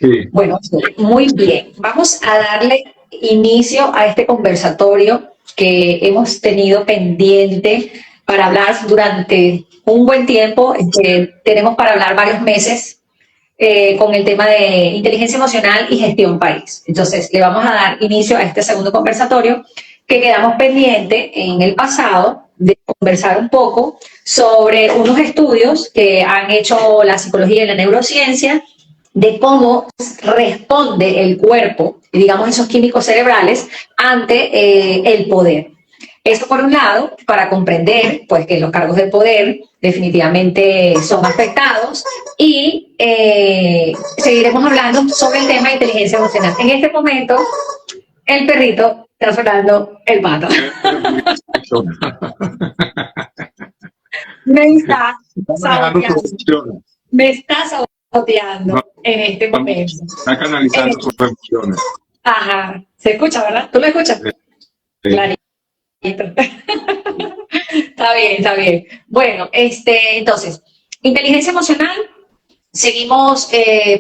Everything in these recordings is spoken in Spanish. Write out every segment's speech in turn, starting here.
Sí. Bueno, muy bien. Vamos a darle inicio a este conversatorio que hemos tenido pendiente para hablar durante un buen tiempo. Tenemos para hablar varios meses con el tema de inteligencia emocional y gestión país. Entonces, le vamos a dar inicio a este segundo conversatorio que quedamos pendiente en el pasado de conversar un poco sobre unos estudios que han hecho la psicología y la neurociencia de cómo responde el cuerpo, digamos esos químicos cerebrales, ante el poder. Esto por un lado, para comprender pues, que los cargos de poder definitivamente son afectados y seguiremos hablando sobre el tema de inteligencia emocional. En este momento, el perrito está sonando el pato. Me está saboteando. Me está saboteando en este momento. Está canalizando sus emociones. Ajá. Se escucha, ¿verdad? ¿Tú lo escuchas? Sí. Clarito. Está bien, está bien. Bueno, entonces, inteligencia emocional, seguimos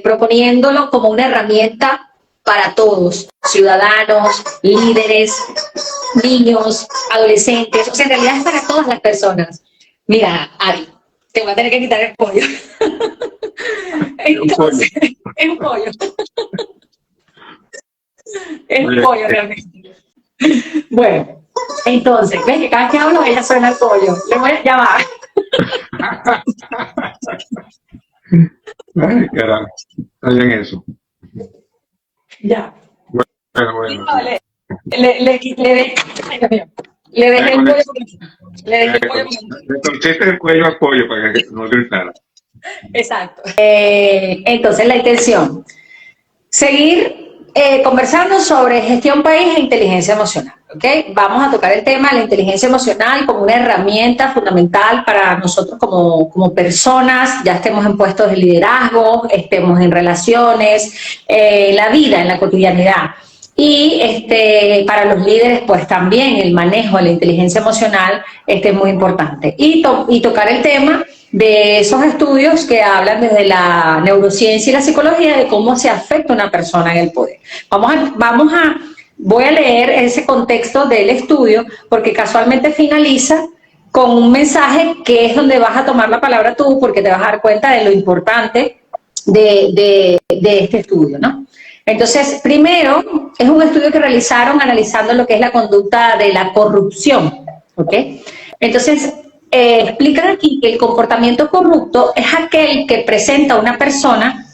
proponiéndolo como una herramienta para todos, ciudadanos, líderes, niños, adolescentes, o sea, en realidad es para todas las personas. Mira, Ari, te voy a tener que quitar el pollo. Entonces, es un pollo. Es un pollo realmente. Bueno. Entonces, ves que cada vez que hablo ella suena el pollo. Ya va. Ay, caramba. Está bien eso. Ya. Bueno. No, le dejé el pollo. Le torciste el cuello al pollo para que no gritara. Exacto. Entonces, la intención. Seguir conversando sobre gestión país e inteligencia emocional. ¿Okay? Vamos a tocar el tema de la inteligencia emocional como una herramienta fundamental para nosotros como personas, ya estemos en puestos de liderazgo, estemos en relaciones, la vida, en la cotidianidad. Y para los líderes, pues también el manejo de la inteligencia emocional es muy importante. Y tocar el tema de esos estudios que hablan desde la neurociencia y la psicología de cómo se afecta una persona en el poder. Voy a leer ese contexto del estudio porque casualmente finaliza con un mensaje que es donde vas a tomar la palabra tú porque te vas a dar cuenta de lo importante de este estudio, ¿no? Entonces, primero, es un estudio que realizaron analizando lo que es la conducta de la corrupción, ¿ok? Entonces, explican aquí que el comportamiento corrupto es aquel que presenta a una persona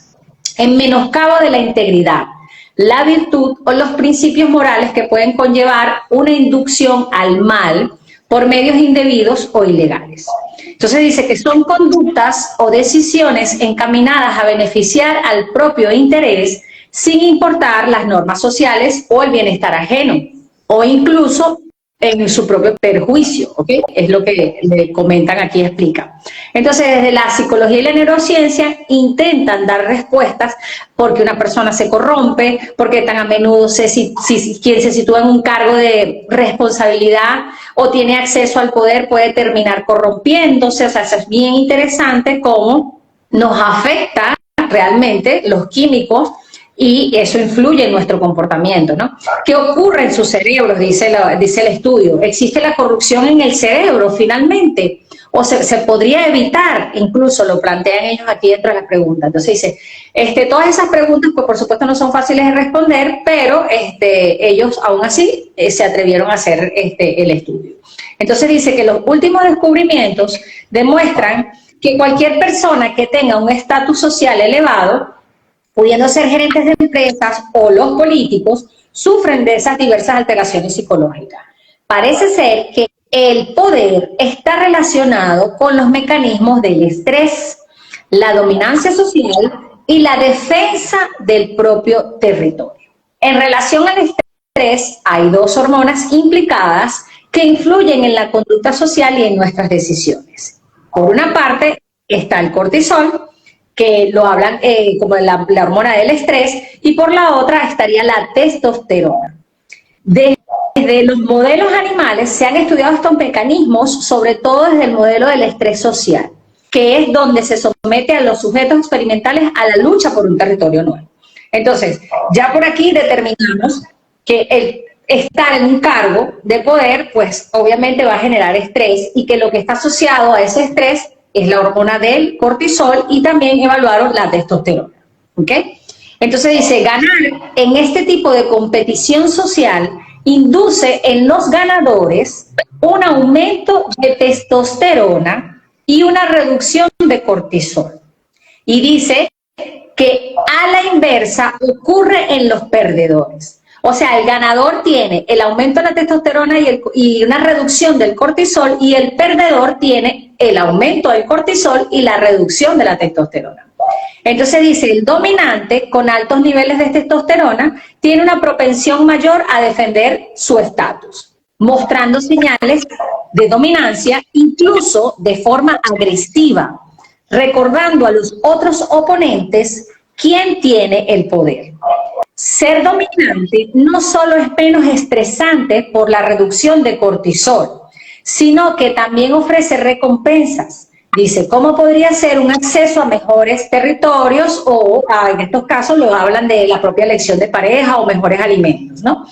en menoscabo de la integridad, la virtud o los principios morales que pueden conllevar una inducción al mal por medios indebidos o ilegales. Entonces dice que son conductas o decisiones encaminadas a beneficiar al propio interés sin importar las normas sociales o el bienestar ajeno, o incluso en su propio perjuicio, ¿ok? Es lo que le comentan aquí, explica. Entonces, desde la psicología y la neurociencia intentan dar respuestas porque una persona se corrompe, porque tan a menudo quien se sitúa en un cargo de responsabilidad o tiene acceso al poder puede terminar corrompiéndose. O sea, eso es bien interesante cómo nos afecta realmente los químicos y eso influye en nuestro comportamiento, ¿no? ¿Qué ocurre en sus cerebros? Dice el estudio. ¿Existe la corrupción en el cerebro finalmente? ¿O se podría evitar? Incluso lo plantean ellos aquí dentro de las preguntas. Entonces dice, todas esas preguntas, pues por supuesto no son fáciles de responder, pero ellos aún así se atrevieron a hacer el estudio. Entonces dice que los últimos descubrimientos demuestran que cualquier persona que tenga un estatus social elevado, pudiendo ser gerentes de empresas o los políticos, sufren de esas diversas alteraciones psicológicas. Parece ser que el poder está relacionado con los mecanismos del estrés, la dominancia social y la defensa del propio territorio. En relación al estrés, hay dos hormonas implicadas que influyen en la conducta social y en nuestras decisiones. Por una parte está el cortisol, que lo hablan como la hormona del estrés, y por la otra estaría la testosterona. Desde los modelos animales se han estudiado estos mecanismos, sobre todo desde el modelo del estrés social, que es donde se somete a los sujetos experimentales a la lucha por un territorio nuevo. Entonces, ya por aquí determinamos que el estar en un cargo de poder, pues obviamente va a generar estrés y que lo que está asociado a ese estrés es la hormona del cortisol y también evaluaron la testosterona. ¿Ok? Entonces dice, ganar en este tipo de competición social induce en los ganadores un aumento de testosterona y una reducción de cortisol. Y dice que a la inversa ocurre en los perdedores. O sea, el ganador tiene el aumento de la testosterona y una reducción del cortisol, y el perdedor tiene el aumento del cortisol y la reducción de la testosterona. Entonces dice, el dominante con altos niveles de testosterona tiene una propensión mayor a defender su estatus, mostrando señales de dominancia, incluso de forma agresiva, recordando a los otros oponentes quién tiene el poder. Ser dominante no solo es menos estresante por la reducción de cortisol, sino que también ofrece recompensas. Dice, ¿cómo podría ser un acceso a mejores territorios o, en estos casos, lo hablan de la propia elección de pareja o mejores alimentos, ¿no?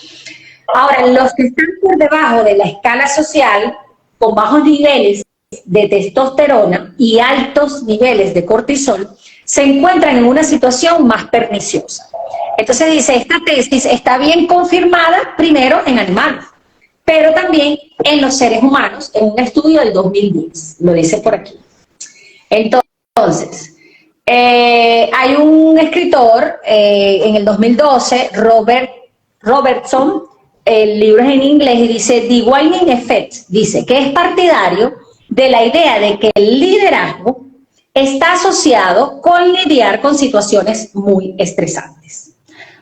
Ahora, los que están por debajo de la escala social, con bajos niveles de testosterona y altos niveles de cortisol, se encuentran en una situación más perniciosa. Entonces dice, esta tesis está bien confirmada primero en animales, pero también en los seres humanos, en un estudio del 2010, lo dice por aquí. Entonces, hay un escritor en el 2012, Robertson, el libro es en inglés y dice, The Winning Effect, dice que es partidario de la idea de que el liderazgo está asociado con lidiar con situaciones muy estresantes.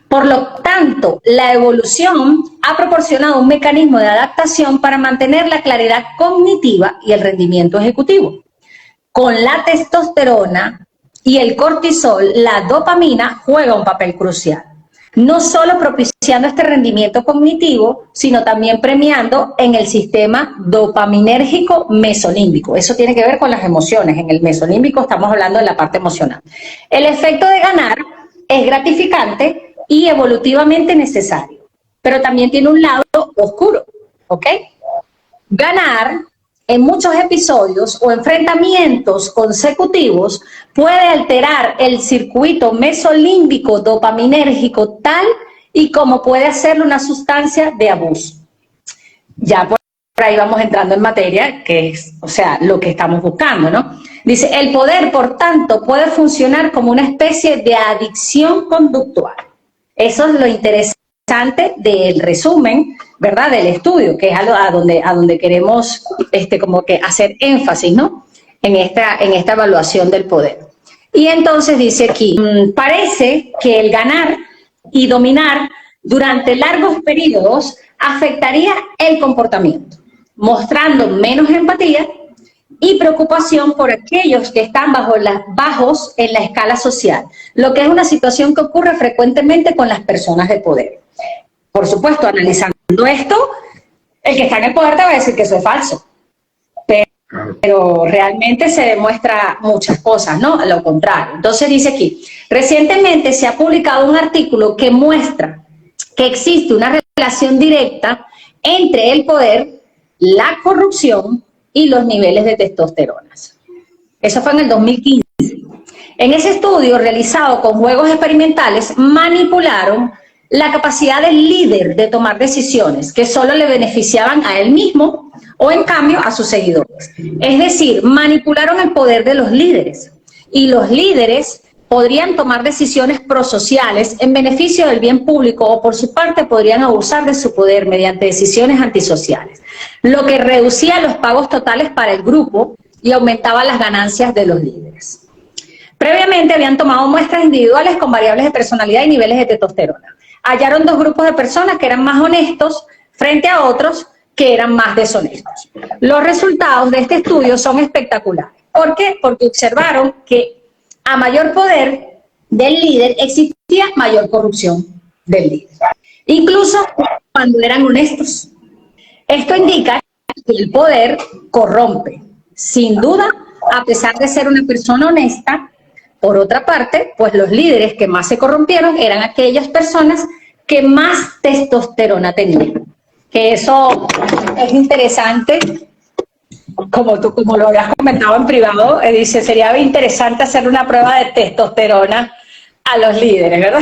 Por lo tanto, la evolución ha proporcionado un mecanismo de adaptación para mantener la claridad cognitiva y el rendimiento ejecutivo. Con la testosterona y el cortisol, la dopamina juega un papel crucial, no solo propiciando este rendimiento cognitivo, sino también premiando en el sistema dopaminérgico mesolímbico. Eso tiene que ver con las emociones. En el mesolímbico estamos hablando de la parte emocional. El efecto de ganar es gratificante y evolutivamente necesario, pero también tiene un lado oscuro, ¿ok? Ganar en muchos episodios o enfrentamientos consecutivos puede alterar el circuito mesolímbico dopaminérgico tal y como puede hacerlo una sustancia de abuso. Ya por ahí vamos entrando en materia, que es, o sea, lo que estamos buscando, ¿no? Dice, el poder, por tanto, puede funcionar como una especie de adicción conductual. Eso es lo interesante del resumen, ¿verdad?, del estudio, que es a donde queremos como que hacer énfasis, ¿no?, en esta evaluación del poder. Y entonces dice aquí, parece que el ganar y dominar durante largos periodos afectaría el comportamiento, mostrando menos empatía y preocupación por aquellos que están bajos en la escala social, lo que es una situación que ocurre frecuentemente con las personas de poder. Por supuesto, analizando esto, el que está en el poder te va a decir que eso es falso, pero realmente se demuestra muchas cosas, ¿no? A lo contrario. Entonces dice aquí, recientemente se ha publicado un artículo que muestra que existe una relación directa entre el poder, la corrupción y los niveles de testosterona. Eso fue en el 2015. En ese estudio realizado con juegos experimentales, manipularon la capacidad del líder de tomar decisiones que solo le beneficiaban a él mismo o en cambio a sus seguidores. Es decir, manipularon el poder de los líderes y los líderes podrían tomar decisiones prosociales en beneficio del bien público o por su parte podrían abusar de su poder mediante decisiones antisociales, lo que reducía los pagos totales para el grupo y aumentaba las ganancias de los líderes. Previamente habían tomado muestras individuales con variables de personalidad y niveles de testosterona. Hallaron dos grupos de personas que eran más honestos frente a otros que eran más deshonestos. Los resultados de este estudio son espectaculares. ¿Por qué? Porque observaron que a mayor poder del líder existía mayor corrupción del líder, incluso cuando eran honestos. Esto indica que el poder corrompe. Sin duda, a pesar de ser una persona honesta, por otra parte, pues los líderes que más se corrompieron eran aquellas personas que más testosterona tenían. Que eso es interesante, como lo habías comentado en privado, dice, sería interesante hacer una prueba de testosterona a los líderes, ¿verdad?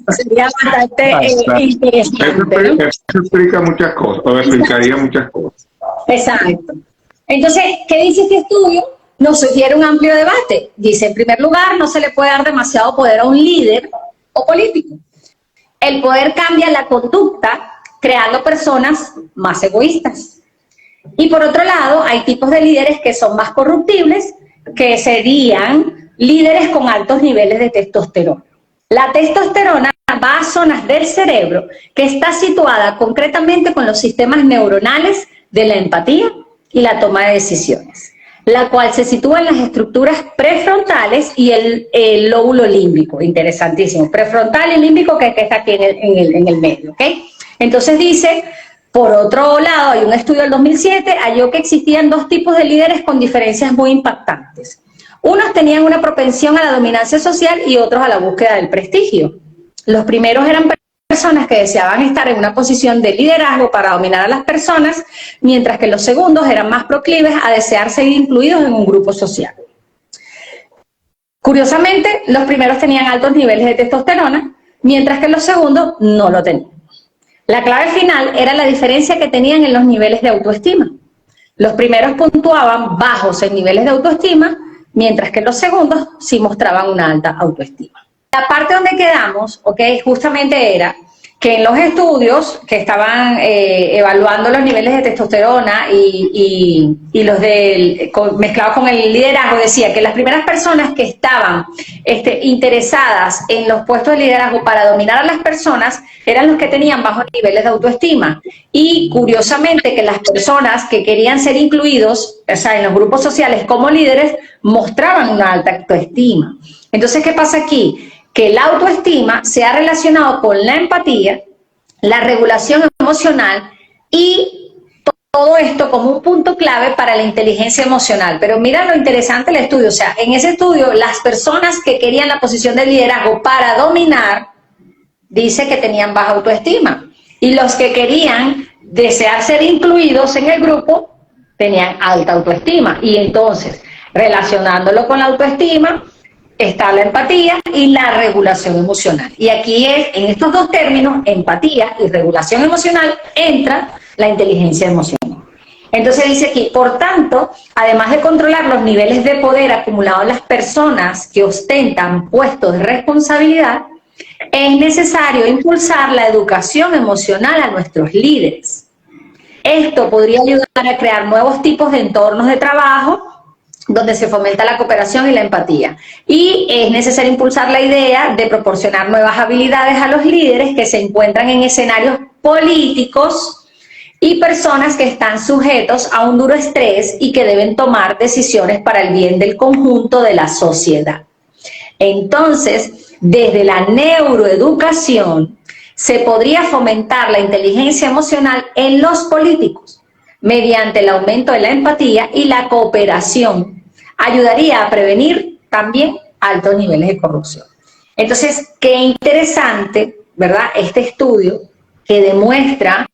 Sería bastante interesante, ¿no? Eso explica muchas cosas, o explicaría muchas cosas. Exacto. Entonces, ¿qué dice este estudio? Nos sugiere un amplio debate. Dice, en primer lugar, no se le puede dar demasiado poder a un líder o político. El poder cambia la conducta, creando personas más egoístas. Y por otro lado, hay tipos de líderes que son más corruptibles, que serían líderes con altos niveles de testosterona. La testosterona va a zonas del cerebro que está situada concretamente con los sistemas neuronales de la empatía y la toma de decisiones, la cual se sitúa en las estructuras prefrontales y el lóbulo límbico. Interesantísimo. Prefrontal y límbico que está aquí en el medio, ¿ok? Entonces dice, por otro lado, hay un estudio del 2007, halló que existían dos tipos de líderes con diferencias muy impactantes. Unos tenían una propensión a la dominancia social y otros a la búsqueda del prestigio. Los primeros eran personas que deseaban estar en una posición de liderazgo para dominar a las personas, mientras que los segundos eran más proclives a desear ser incluidos en un grupo social. Curiosamente, los primeros tenían altos niveles de testosterona, mientras que los segundos no lo tenían. La clave final era la diferencia que tenían en los niveles de autoestima. Los primeros puntuaban bajos en niveles de autoestima, mientras que los segundos sí mostraban una alta autoestima. La parte donde quedamos, justamente era que en los estudios que estaban evaluando los niveles de testosterona y los mezclados con el liderazgo, decía que las primeras personas que estaban interesadas en los puestos de liderazgo para dominar a las personas eran los que tenían bajos niveles de autoestima. Y curiosamente que las personas que querían ser incluidos, o sea, en los grupos sociales como líderes, mostraban una alta autoestima. Entonces, ¿qué pasa aquí? Que la autoestima se ha relacionado con la empatía, la regulación emocional y todo esto como un punto clave para la inteligencia emocional. Pero mira lo interesante del estudio, o sea, en ese estudio las personas que querían la posición de liderazgo para dominar, dice que tenían baja autoestima, y los que querían desear ser incluidos en el grupo tenían alta autoestima. Y entonces, relacionándolo con la autoestima, está la empatía y la regulación emocional. Y aquí en estos dos términos, empatía y regulación emocional, entra la inteligencia emocional. Entonces dice aquí, por tanto, además de controlar los niveles de poder acumulados en las personas que ostentan puestos de responsabilidad, es necesario impulsar la educación emocional a nuestros líderes. Esto podría ayudar a crear nuevos tipos de entornos de trabajo donde se fomenta la cooperación y la empatía. Y es necesario impulsar la idea de proporcionar nuevas habilidades a los líderes que se encuentran en escenarios políticos y personas que están sujetos a un duro estrés y que deben tomar decisiones para el bien del conjunto de la sociedad. Entonces, desde la neuroeducación se podría fomentar la inteligencia emocional en los políticos mediante el aumento de la empatía y la cooperación. Ayudaría a prevenir también altos niveles de corrupción. Entonces, qué interesante, ¿verdad? Este estudio que demuestra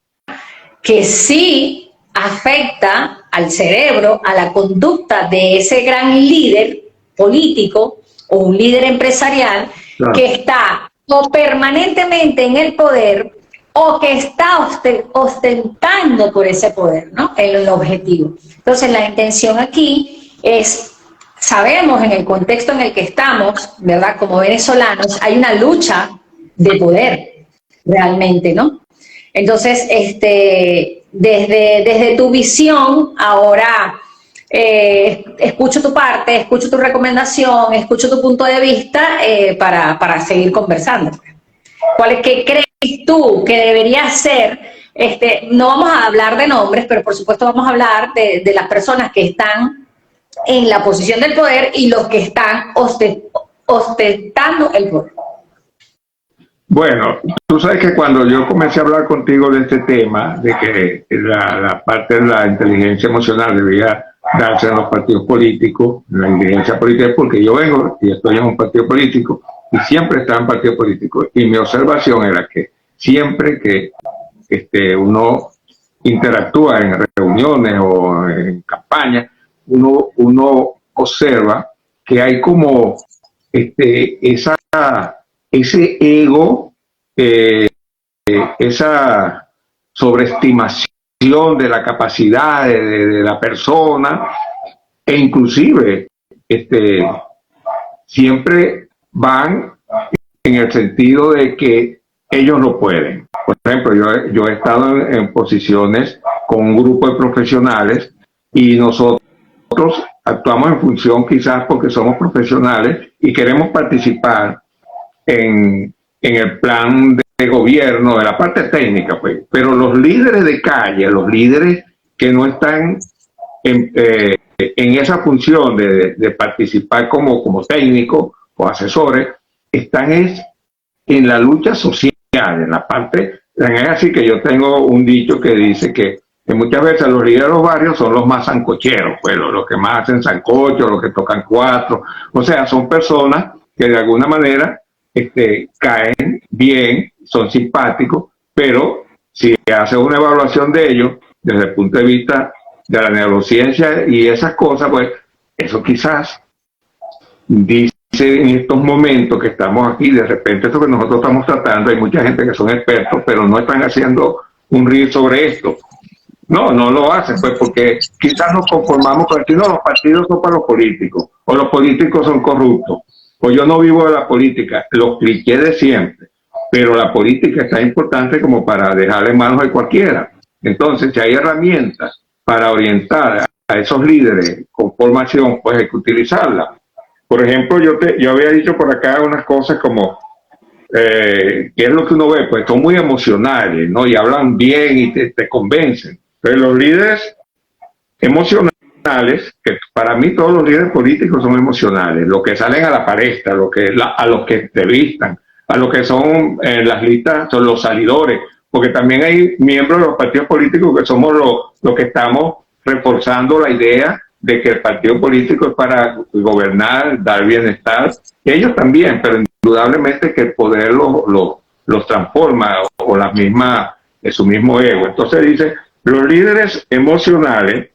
que sí afecta al cerebro, a la conducta de ese gran líder político o un líder empresarial, claro, que está o permanentemente en el poder o que está ostentando por ese poder, ¿no? El objetivo. Entonces, la intención aquí es, sabemos en el contexto en el que estamos, ¿verdad? Como venezolanos, hay una lucha de poder, realmente, ¿no? Entonces, desde tu visión, ahora escucho tu parte, escucho tu recomendación, escucho tu punto de vista para seguir conversando. ¿Qué crees tú que debería ser? No vamos a hablar de nombres, pero por supuesto vamos a hablar de las personas que están en la posición del poder y los que están ostentando el poder. Bueno, tú sabes que cuando yo comencé a hablar contigo de este tema, de que la parte de la inteligencia emocional debía darse en los partidos políticos, en la dirigencia política, porque yo vengo y estoy en un partido político y siempre estaba en partido político. Y mi observación era que siempre que uno interactúa en reuniones o en campañas, uno observa que hay como ese ego, esa sobreestimación de la capacidad de la persona, e inclusive siempre van en el sentido de que ellos no pueden. Por ejemplo, yo he estado en posiciones con un grupo de profesionales y nosotros actuamos en función quizás porque somos profesionales y queremos participar en el plan de gobierno, de la parte técnica, pues. Pero los líderes de calle, los líderes que no están en esa función de participar como técnicos o asesores, están en la lucha social, en la parte. Es así que yo tengo un dicho que dice que muchas veces los líderes de los barrios son los más sancocheros, pues los que más hacen sancocho, los que tocan cuatro. O sea, son personas que de alguna manera caen bien, son simpáticos, pero si hace una evaluación de ellos desde el punto de vista de la neurociencia y esas cosas, pues eso quizás dice en estos momentos que estamos aquí, de repente esto que nosotros estamos tratando, hay mucha gente que son expertos, pero no están haciendo un reel sobre esto. No lo hacen, pues porque quizás nos conformamos con decir, no, los partidos son para los políticos, o los políticos son corruptos, o yo no vivo de la política, los clichés de siempre, pero la política está importante como para dejarla en manos de cualquiera. Entonces, si hay herramientas para orientar a esos líderes con formación, pues hay que utilizarlas. Por ejemplo, yo había dicho por acá unas cosas como, ¿qué es lo que uno ve? Pues son muy emocionales, ¿no? Y hablan bien y te convencen. Pero los líderes emocionales, que para mí todos los líderes políticos son emocionales, los que salen a la palestra, a los que entrevistan, a los que son en las listas, son los salidores, porque también hay miembros de los partidos políticos que somos los que estamos reforzando la idea de que el partido político es para gobernar, dar bienestar, y ellos también, pero indudablemente que el poder los transforma o su mismo ego. Entonces dice, los líderes emocionales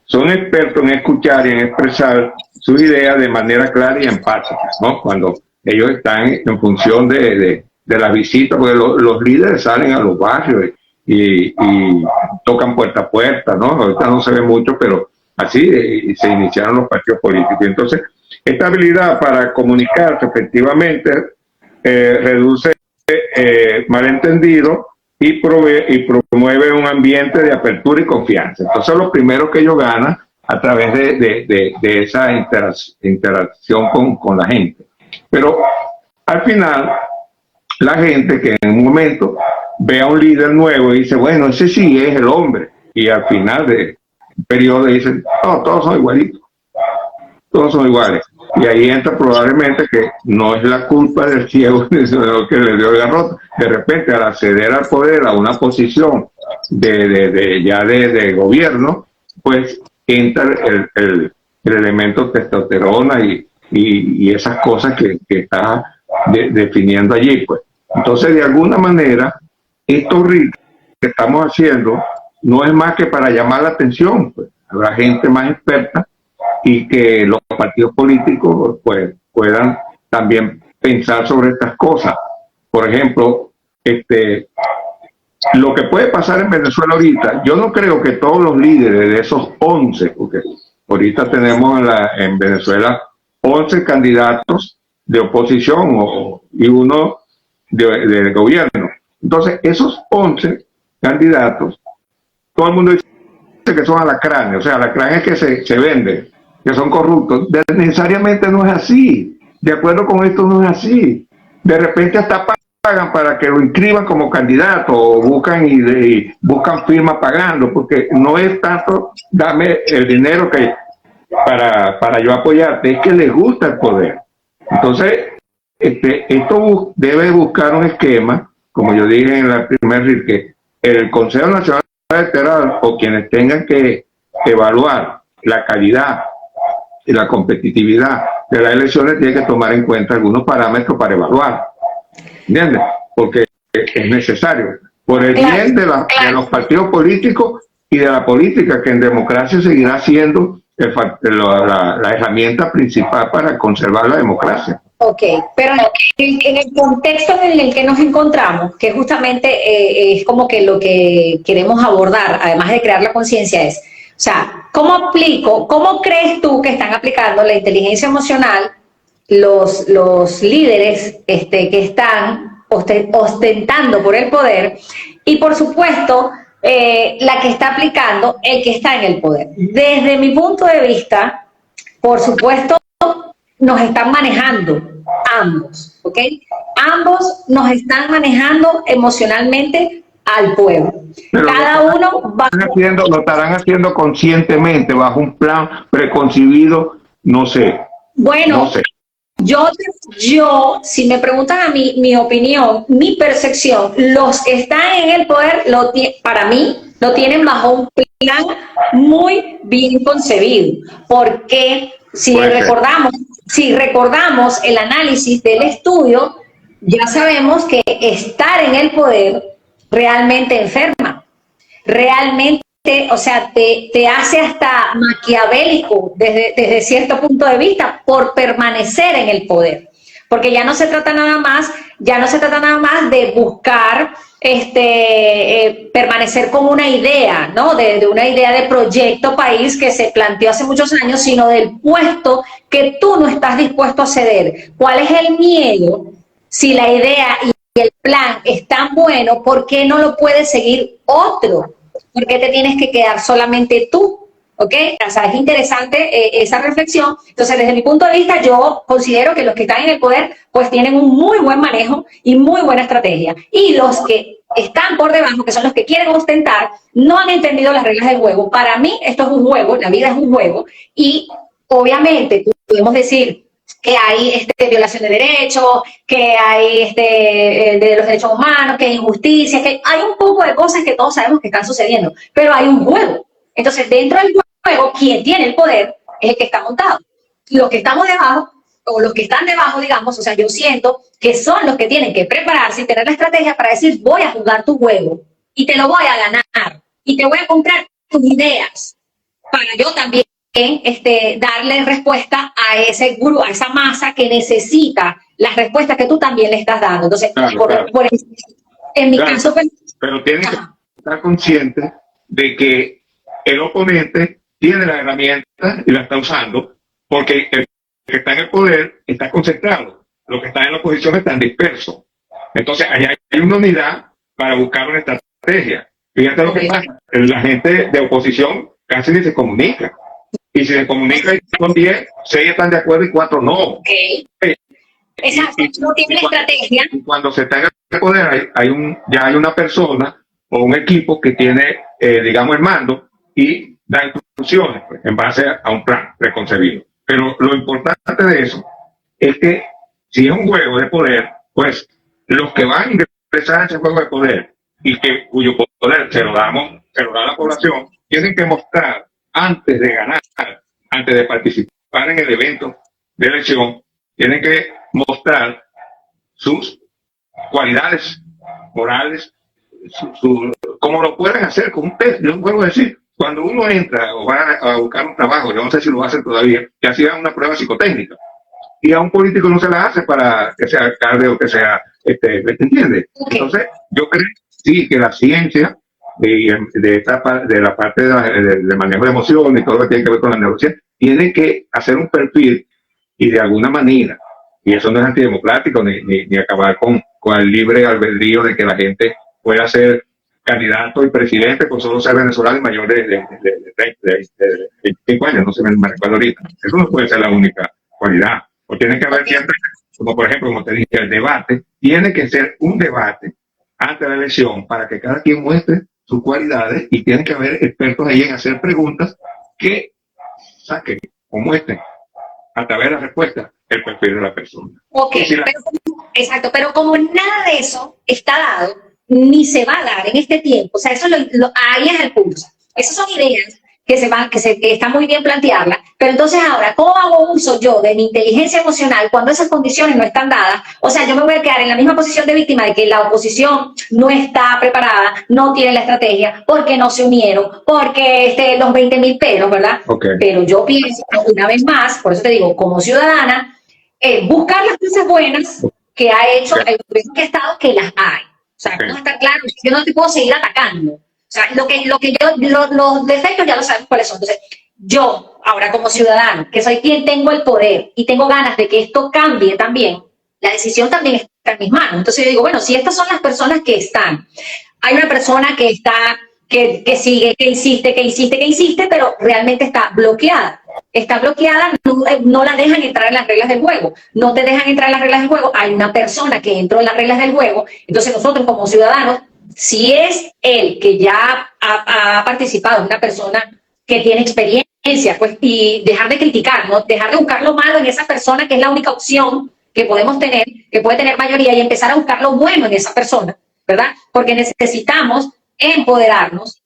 son expertos en escuchar y en expresar sus ideas de manera clara y empática, ¿no? Cuando ellos están en función de las visitas, porque los líderes salen a los barrios y tocan puerta a puerta, ¿no? Ahorita no se ve mucho, pero así se iniciaron los partidos políticos. Entonces, esta habilidad para comunicarse efectivamente reduce malentendidos y promueve un ambiente de apertura y confianza. Entonces, lo primero que ellos ganan a través de esa interacción con la gente. Pero al final, la gente que en un momento ve a un líder nuevo y dice, bueno, ese sí es el hombre. Y al final del periodo dicen, no, todos son igualitos. Todos son iguales. Y ahí entra probablemente que no es la culpa del ciego sino que le dio el garrote. De repente, al acceder al poder, a una posición de gobierno, pues entra el elemento testosterona y esas cosas que está definiendo allí, pues. Entonces, de alguna manera, estos ritos que estamos haciendo no es más que para llamar la atención, pues. Habrá gente más experta y que los partidos políticos pues puedan también pensar sobre estas cosas. Por ejemplo, lo que puede pasar en Venezuela ahorita, yo no creo que todos los líderes de esos 11, porque ahorita tenemos en Venezuela 11 candidatos de oposición y uno de gobierno. Entonces, esos 11 candidatos, todo el mundo dice que son alacranes, o sea, alacranes que se venden, que son corruptos. Necesariamente no es así. De acuerdo con esto, no es así. De repente hasta pagan para que lo inscriban como candidato o buscan y buscan firmas pagando, porque no es tanto dame el dinero que para yo apoyarte, es que les gusta el poder. Entonces, esto debe buscar un esquema, como yo dije en la primera RIR, que el Consejo Nacional Electoral o quienes tengan que evaluar la calidad y la competitividad de las elecciones tiene que tomar en cuenta algunos parámetros para evaluar. ¿Entiendes? Porque es necesario. Por el bien de los partidos políticos y de la política, que en democracia seguirá siendo la herramienta principal para conservar la democracia. Ok, pero en el contexto en el que nos encontramos, que justamente es como que lo que queremos abordar, además de crear la conciencia, es, o sea, cómo crees tú que están aplicando la inteligencia emocional los líderes que están ostentando por el poder y, por supuesto, la que está aplicando el que está en el poder? Desde mi punto de vista, por supuesto, nos están manejando ambos, ¿ok? Ambos nos están manejando emocionalmente al pueblo. Pero cada uno va... lo estarán haciendo conscientemente, bajo un plan preconcibido, no sé. Bueno, no sé. Yo, si me preguntan a mí, mi opinión, mi percepción, los que están en el poder, para mí, lo tienen bajo un plan muy bien concebido. Porque si recordamos el análisis del estudio, ya sabemos que estar en el poder realmente enferma. Realmente, o sea, te hace hasta maquiavélico desde cierto punto de vista por permanecer en el poder, porque ya no se trata nada más de buscar permanecer con una idea, ¿no? De una idea de proyecto país que se planteó hace muchos años, sino del puesto que tú no estás dispuesto a ceder. ¿Cuál es el miedo? Si la idea y el plan es tan bueno, ¿por qué no lo puede seguir otro? ¿Por qué te tienes que quedar solamente tú? ¿Ok? O sea, es interesante esa reflexión. Entonces, desde mi punto de vista, yo considero que los que están en el poder, pues tienen un muy buen manejo y muy buena estrategia. Y los que están por debajo, que son los que quieren ostentar, no han entendido las reglas del juego. Para mí, esto es un juego, la vida es un juego. Y, obviamente, podemos decir que hay violación de derechos, que hay de los derechos humanos, que hay injusticia, que hay un poco de cosas que todos sabemos que están sucediendo, pero hay un juego. Entonces, dentro del juego, quien tiene el poder es el que está montado. Los que estamos debajo, o los que están debajo, digamos, o sea, yo siento que son los que tienen que prepararse y tener la estrategia para decir, voy a jugar tu juego y te lo voy a ganar y te voy a comprar tus ideas para yo también darle respuesta a ese grupo, a esa masa que necesita las respuestas que tú también le estás dando. Entonces, en mi caso... Pero tienes que estar consciente de que el oponente tiene la herramienta y la está usando, porque el que está en el poder está concentrado, los que están en la oposición están dispersos. Entonces, ahí hay una unidad para buscar una estrategia. Fíjate lo que pasa, la gente de oposición casi ni se comunica. Y si se comunica con 10, 6 están de acuerdo y 4 no. Okay. Exacto, no tiene estrategia. Cuando se está en el poder, ya hay una persona o un equipo que tiene, digamos, el mando y da instrucciones pues, en base a un plan preconcebido. Pero lo importante de eso es que si es un juego de poder, pues los que van a ingresar a ese juego de poder y cuyo poder se lo da la población, tienen que mostrar antes de ganar, antes de participar en el evento de elección, tienen que mostrar sus cualidades morales, como lo pueden hacer con un test. Yo vuelvo a decir, cuando uno entra o va a buscar un trabajo, yo no sé si lo hacen todavía, que hacían una prueba psicotécnica, y a un político no se la hace para que sea alcalde o que sea, ¿entiendes? Okay. Entonces, yo creo sí que la ciencia de la parte de manejo de emociones y todo lo que tiene que ver con la neurociencia, tiene que hacer un perfil y de alguna manera, y eso no es antidemocrático ni acabar con el libre albedrío de que la gente pueda ser candidato y presidente con solo ser venezolano y mayor de 25 años, no se me recuerdo ahorita. Eso no puede ser la única cualidad. O tiene que haber siempre, como por ejemplo, como te dije, el debate, tiene que ser un debate antes de la elección para que cada quien muestre sus cualidades y tiene que haber expertos ahí en hacer preguntas que saquen o muestren a través de la respuesta el perfil de la persona. Ok, exacto, pero como nada de eso está dado, ni se va a dar en este tiempo, o sea, ahí es el punto. Esas son ideas que está muy bien plantearla, pero entonces ahora, ¿cómo hago uso yo de mi inteligencia emocional cuando esas condiciones no están dadas? O sea, yo me voy a quedar en la misma posición de víctima de que la oposición no está preparada, no tiene la estrategia, porque no se unieron, porque los 20.000 pesos, ¿verdad? Okay. Pero yo pienso, una vez más, por eso te digo, como ciudadana, buscar las cosas buenas que ha hecho el gobierno que ha estado, que las hay. O sea, vamos a estar claros, yo no te puedo seguir atacando. O sea, los defectos ya lo sabemos cuáles son. Entonces, yo, ahora como ciudadano, que soy quien tengo el poder y tengo ganas de que esto cambie también, la decisión también está en mis manos. Entonces yo digo, bueno, si estas son las personas que están, hay una persona que está, que sigue, que insiste, pero realmente está bloqueada. Está bloqueada, no la dejan entrar en las reglas del juego. No te dejan entrar en las reglas del juego. Hay una persona que entró en las reglas del juego. Entonces nosotros como ciudadanos, si es él que ya ha participado, una persona que tiene experiencia, pues, y dejar de criticar, ¿no? Dejar de buscar lo malo en esa persona, que es la única opción que podemos tener, que puede tener mayoría, y empezar a buscar lo bueno en esa persona, ¿verdad? Porque necesitamos empoderarnos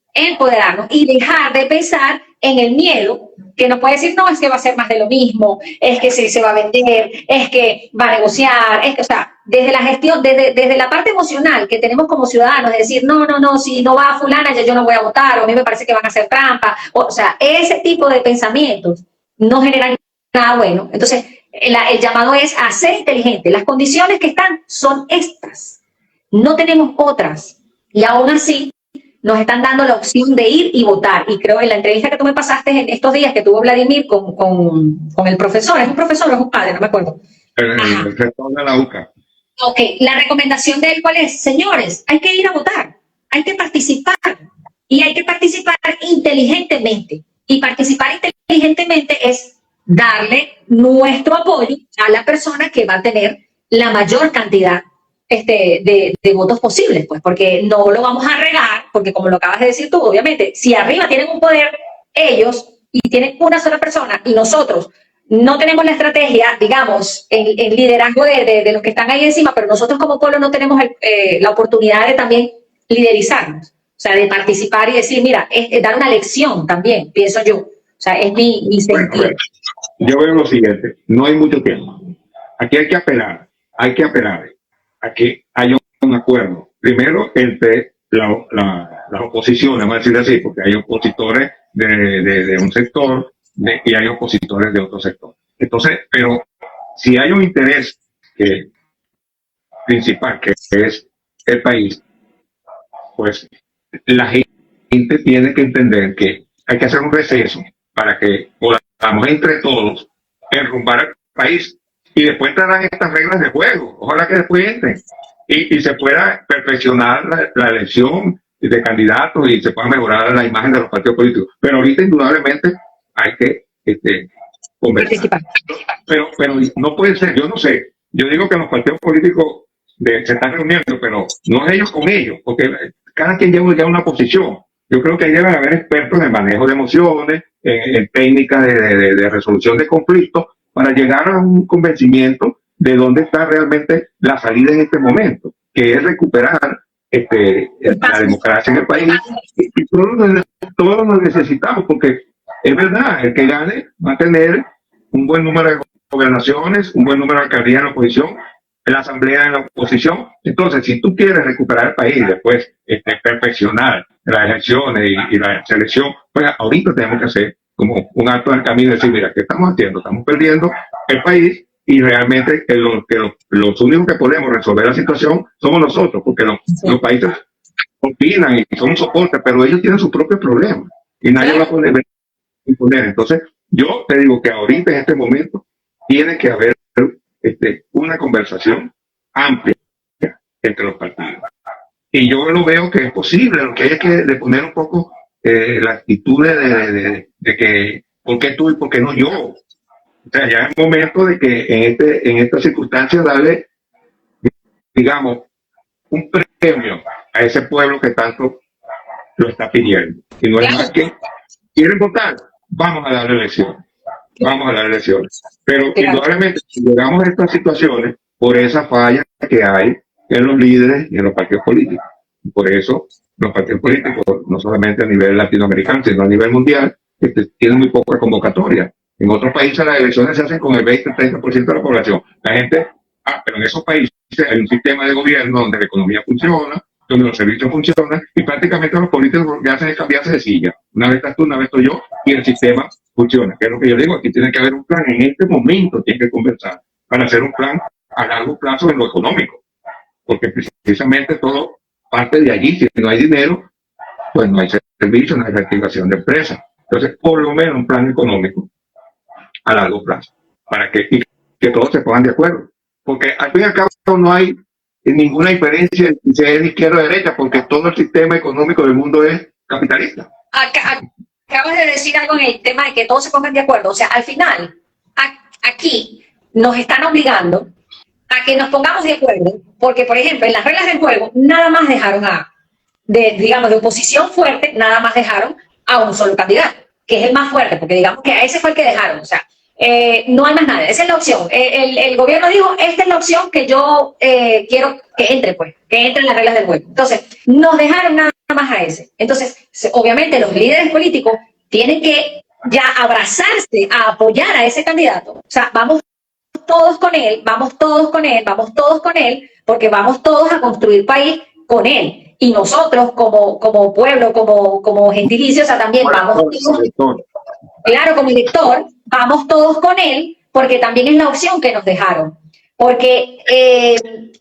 y dejar de pensar en el miedo, que nos puede decir, no, es que va a ser más de lo mismo, es que se va a vender, es que va a negociar, es que, o sea, desde la gestión, desde la parte emocional que tenemos como ciudadanos, de decir, no, si no va a fulana, ya yo no voy a votar, o a mí me parece que van a hacer trampa, o sea, ese tipo de pensamientos no generan nada bueno. Entonces, el llamado es a ser inteligente. Las condiciones que están son estas, no tenemos otras, y aún así nos están dando la opción de ir y votar. Y creo en la entrevista que tú me pasaste en estos días que tuvo Vladimir con el profesor, ¿es un profesor o es un padre? No me acuerdo. El rector de la UCA. Ok, la recomendación de él, ¿cuál es? Señores, hay que ir a votar, hay que participar, y hay que participar inteligentemente. Y participar inteligentemente es darle nuestro apoyo a la persona que va a tener la mayor cantidad de votos posibles, pues, porque no lo vamos a regar, porque como lo acabas de decir tú, obviamente, si arriba tienen un poder ellos y tienen una sola persona y nosotros no tenemos la estrategia, digamos, el liderazgo de los que están ahí encima, pero nosotros como pueblo no tenemos la oportunidad de también liderizarnos, o sea, de participar y decir, mira, dar una lección también, pienso yo, o sea, es mi sentido. Bueno, yo veo lo siguiente, no hay mucho tiempo, aquí hay que apelar a que haya un acuerdo, primero entre las oposiciones, vamos a decir así, porque hay opositores de un sector y hay opositores de otro sector. Entonces, pero si hay un interés principal, que es el país, pues la gente tiene que entender que hay que hacer un receso para que podamos entre todos enrumbar el país, y después entrarán estas reglas de juego. Ojalá que después entren y se pueda perfeccionar la elección de candidatos y se pueda mejorar la imagen de los partidos políticos. Pero ahorita indudablemente hay que conversar. Pero no puede ser, yo no sé. Yo digo que los partidos políticos se están reuniendo, pero no es ellos con ellos, porque cada quien lleva una posición. Yo creo que ahí deben haber expertos en manejo de emociones, en técnicas de resolución de conflictos, para llegar a un convencimiento de dónde está realmente la salida en este momento, que es recuperar la democracia en el país. Y todos lo necesitamos, porque es verdad, el que gane va a tener un buen número de gobernaciones, un buen número de alcaldías en la oposición, en la asamblea en la oposición. Entonces, si tú quieres recuperar el país, después perfeccionar las elecciones y la selección, pues ahorita tenemos que hacer como un acto del camino y decir, mira, ¿qué estamos haciendo? Estamos perdiendo el país, y realmente los únicos que podemos resolver la situación somos nosotros, porque los países opinan y son un soporte, pero ellos tienen sus propios problemas y nadie va a poder imponer. Entonces, yo te digo que ahorita en este momento tiene que haber una conversación amplia entre los partidos. Y yo lo veo que es posible, lo que hay es que poner un poco la actitud de que ¿por qué tú y por qué no yo? O sea, ya es momento de que en estas circunstancias darle, digamos, un premio a ese pueblo que tanto lo está pidiendo. Y no es más que quieren votar, vamos a dar elecciones. Vamos a dar elecciones. Pero indudablemente, si llegamos a estas situaciones, por esa falla que hay en los líderes y en los partidos políticos. Y por eso los partidos políticos, no solamente a nivel latinoamericano, sino a nivel mundial, que tienen muy poca convocatoria. En otros países las elecciones se hacen con el 20-30% de la población. La gente, pero en esos países hay un sistema de gobierno donde la economía funciona, donde los servicios funcionan, y prácticamente los políticos lo que hacen es cambiarse de silla. Una vez estás tú, una vez estoy yo, y el sistema funciona. Que es lo que yo digo, aquí tiene que haber un plan. En este momento tiene que conversar para hacer un plan a largo plazo en lo económico. Porque precisamente todo parte de allí. Si no hay dinero, pues no hay servicio, no hay reactivación de empresas. Entonces, por lo menos un plan económico a largo plazo, para que todos se pongan de acuerdo. Porque al fin y al cabo no hay ninguna diferencia si es de izquierda o derecha, porque todo el sistema económico del mundo es capitalista. Acabas de decir algo en el tema de que todos se pongan de acuerdo. O sea, al final, aquí nos están obligando a que nos pongamos de acuerdo, porque, por ejemplo, en las reglas del juego, nada más dejaron digamos, de oposición fuerte, nada más dejaron a un solo candidato, que es el más fuerte, porque digamos que a ese fue el que dejaron. O sea, no hay más nada, esa es la opción. El gobierno dijo, esta es la opción que yo quiero que entre, pues, que entre en las reglas del juego. Entonces, nos dejaron nada más a ese. Entonces, obviamente, los líderes políticos tienen que ya abrazarse a apoyar a ese candidato. O sea, vamos todos con él, vamos todos con él, vamos todos con él, porque vamos todos a construir país con él. Y nosotros, como pueblo, como gentilicio, o sea, también vamos todos, claro, como elector, vamos todos con él, porque también es la opción que nos dejaron. Porque,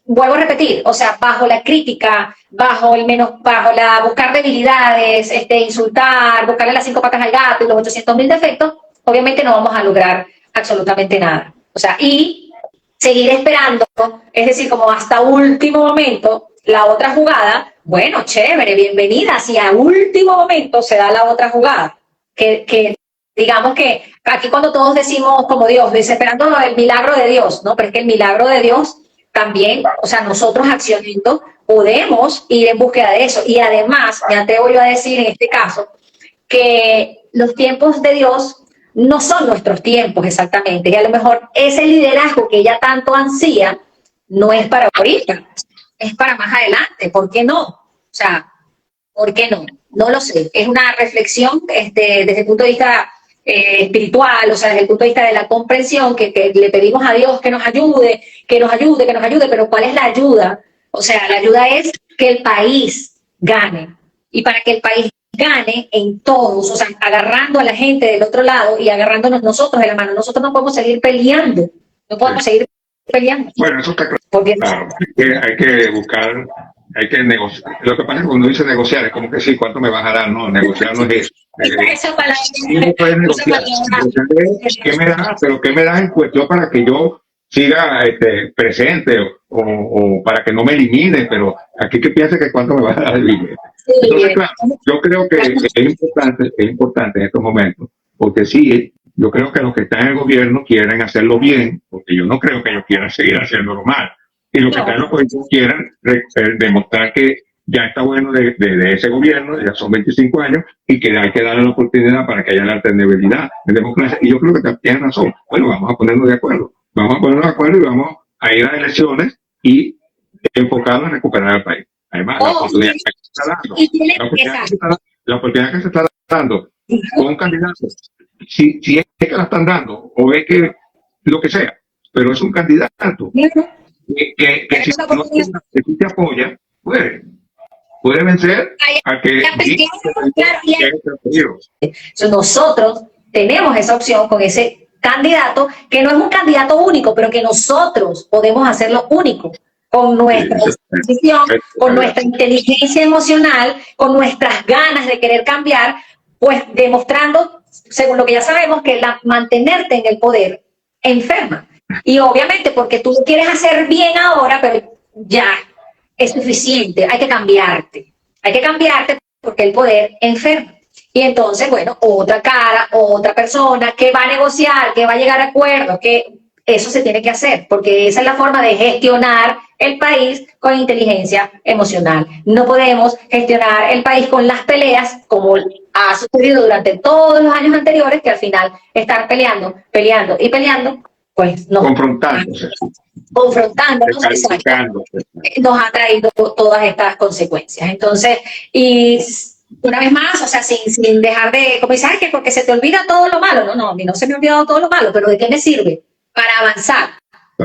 vuelvo a repetir, o sea, bajo la crítica, bajo la buscar debilidades, insultar, buscarle las 5 patas al gato y los 800.000 defectos, obviamente no vamos a lograr absolutamente nada. O sea, y seguir esperando, es decir, como hasta último momento, la otra jugada, bueno, chévere, bienvenida, si a último momento se da la otra jugada, que digamos que aquí cuando todos decimos como Dios, desesperando el milagro de Dios, ¿no? Pero es que el milagro de Dios también, o sea, nosotros accionando podemos ir en búsqueda de eso. Y además, me atrevo yo a decir en este caso, que los tiempos de Dios no son nuestros tiempos exactamente, y a lo mejor ese liderazgo que ella tanto ansía no es para ahorita, es para más adelante. ¿Por qué no? O sea, ¿por qué no? No lo sé. Es una reflexión desde el punto de vista espiritual, o sea, desde el punto de vista de la comprensión, que le pedimos a Dios que nos ayude, pero ¿cuál es la ayuda? O sea, la ayuda es que el país gane. Y para que el país gane en todos, o sea, agarrando a la gente del otro lado y agarrándonos nosotros de la mano. Nosotros no podemos seguir peleando, no podemos seguir peleando. Bueno, eso está claro. Hay que buscar, hay que negociar. Lo que pasa es que cuando dice negociar, es como que sí, ¿cuánto me vas a dar? No, negociar no es eso. Esa palabra, no puedes negociar. ¿Qué me das? Pero ¿qué me das en cuestión para que yo siga presente o para que no me elimine? Pero aquí que piensa que cuánto me vas a dar el billete. Entonces, claro, yo creo que es importante en estos momentos, porque sí, yo creo que los que están en el gobierno quieren hacerlo bien, porque yo no creo que ellos quieran seguir haciéndolo mal. Y los que están en la oposición quieren demostrar que ya está bueno de ese gobierno, ya son 25 años, y que hay que darle la oportunidad para que haya la alternabilidad de democracia. Y yo creo que tienen razón. Bueno, vamos a ponernos de acuerdo. Vamos a ponernos de acuerdo y vamos a ir a elecciones y enfocarnos en recuperar el país. Además, la oportunidad que se está dando con un candidato, si es que la están dando, o es que lo que sea, pero es un candidato que si no te apoya, puede vencer a que nosotros tenemos esa opción con ese candidato, que no es un candidato único, pero que nosotros podemos hacerlo único, con nuestra decisión, con nuestra inteligencia emocional, con nuestras ganas de querer cambiar, pues demostrando, según lo que ya sabemos, que mantenerte en el poder enferma. Y obviamente porque tú lo quieres hacer bien ahora, pero ya es suficiente, hay que cambiarte porque el poder enferma. Y entonces, bueno, otra cara, otra persona que va a negociar, que va a llegar a acuerdos, que eso se tiene que hacer, porque esa es la forma de gestionar el país con inteligencia emocional. No podemos gestionar el país con las peleas, como ha sucedido durante todos los años anteriores, que al final estar peleando, pues no. Confrontándonos, nos ha traído todas estas consecuencias. Entonces, y una vez más, o sea, sin dejar de, como dices, que porque se te olvida todo lo malo. No, no, a mí no se me ha olvidado todo lo malo, pero ¿de qué me sirve? Para avanzar,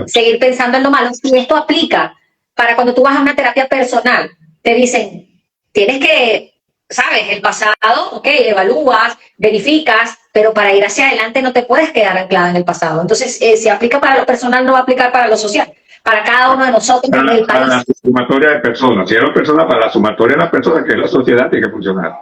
seguir pensando en lo malo. Si esto aplica para cuando tú vas a una terapia personal, te dicen, tienes que, sabes, el pasado, ok, evalúas, verificas, pero para ir hacia adelante no te puedes quedar anclada en el pasado. Entonces, si aplica para lo personal, no va a aplicar para lo social. Para cada uno de nosotros en el país. Para la sumatoria de personas. Si eres persona, para la sumatoria de las personas, que es la sociedad, tiene que funcionar.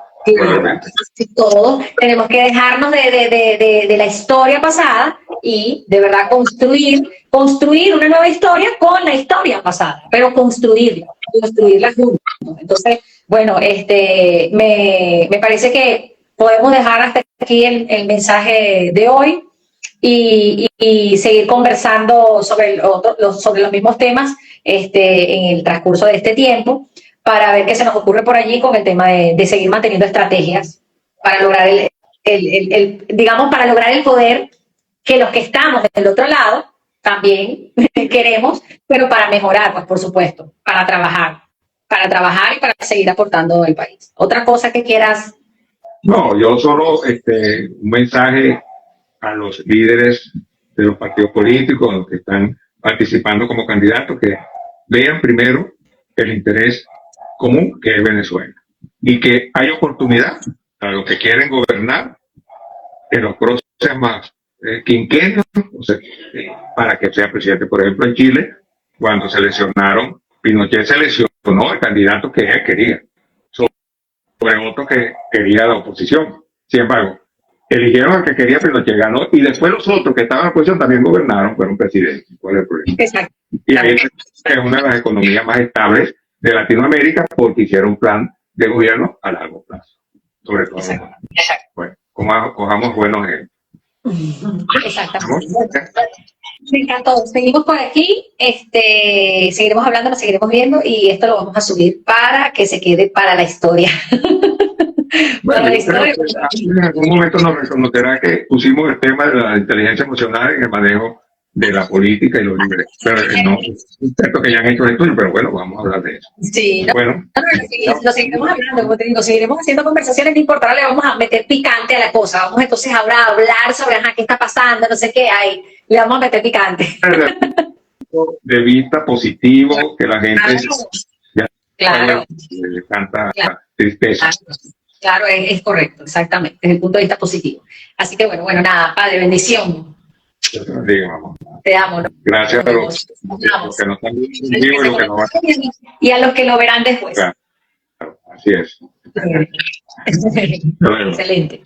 Todos tenemos que dejarnos de la historia pasada y de verdad construir una nueva historia con la historia pasada, pero construirla juntos. Entonces, bueno, me parece que podemos dejar hasta aquí el mensaje de hoy y seguir conversando sobre los mismos temas en el transcurso de este tiempo, para ver qué se nos ocurre por allí con el tema de seguir manteniendo estrategias para lograr digamos, para lograr el poder que los que estamos del otro lado también queremos, pero para mejorar, pues por supuesto, para trabajar y para seguir aportando al país. ¿Otra cosa que quieras? No, yo solo un mensaje a los líderes de los partidos políticos, los que están participando como candidatos, que vean primero el interés común, que es Venezuela, y que hay oportunidad para los que quieren gobernar en los próximos quinquenios, o sea, para que sea presidente. Por ejemplo, en Chile, cuando seleccionaron, Pinochet seleccionó el candidato que él quería sobre otro que quería la oposición. Sin embargo, eligieron al que quería, Pinochet ganó, y después los otros que estaban en la oposición también gobernaron, fueron presidentes. ¿Cuál es el problema? Exacto. Y ahí es una de las economías más estables de Latinoamérica, porque hicieron un plan de gobierno a largo plazo, sobre todo. Exacto. Bueno, cojamos buenos ejemplos. Exactamente. Me encantó. Seguimos por aquí, seguiremos hablando, nos seguiremos viendo y esto lo vamos a subir para que se quede para la historia. Bueno, en algún momento nos reconocerá que pusimos el tema de la inteligencia emocional en el manejo de la política y los líderes. Pero no, es cierto que ya han hecho el estudio, pero bueno, vamos a hablar de eso. Sí, no, bueno, lo seguiremos hablando, como te digo, seguiremos haciendo conversaciones, no importa, le vamos a meter picante a la cosa, vamos entonces ahora a hablar sobre qué está pasando, no sé qué hay, le vamos a meter picante. De vista positivo, que la gente claro, le canta tristeza. Claro, es correcto, exactamente, desde el punto de vista positivo. Así que bueno, nada, padre, bendición. Te amo. ¿No? Gracias a los que nos están viendo y los que no van. Y a los que lo verán después. Claro, así es. Excelente.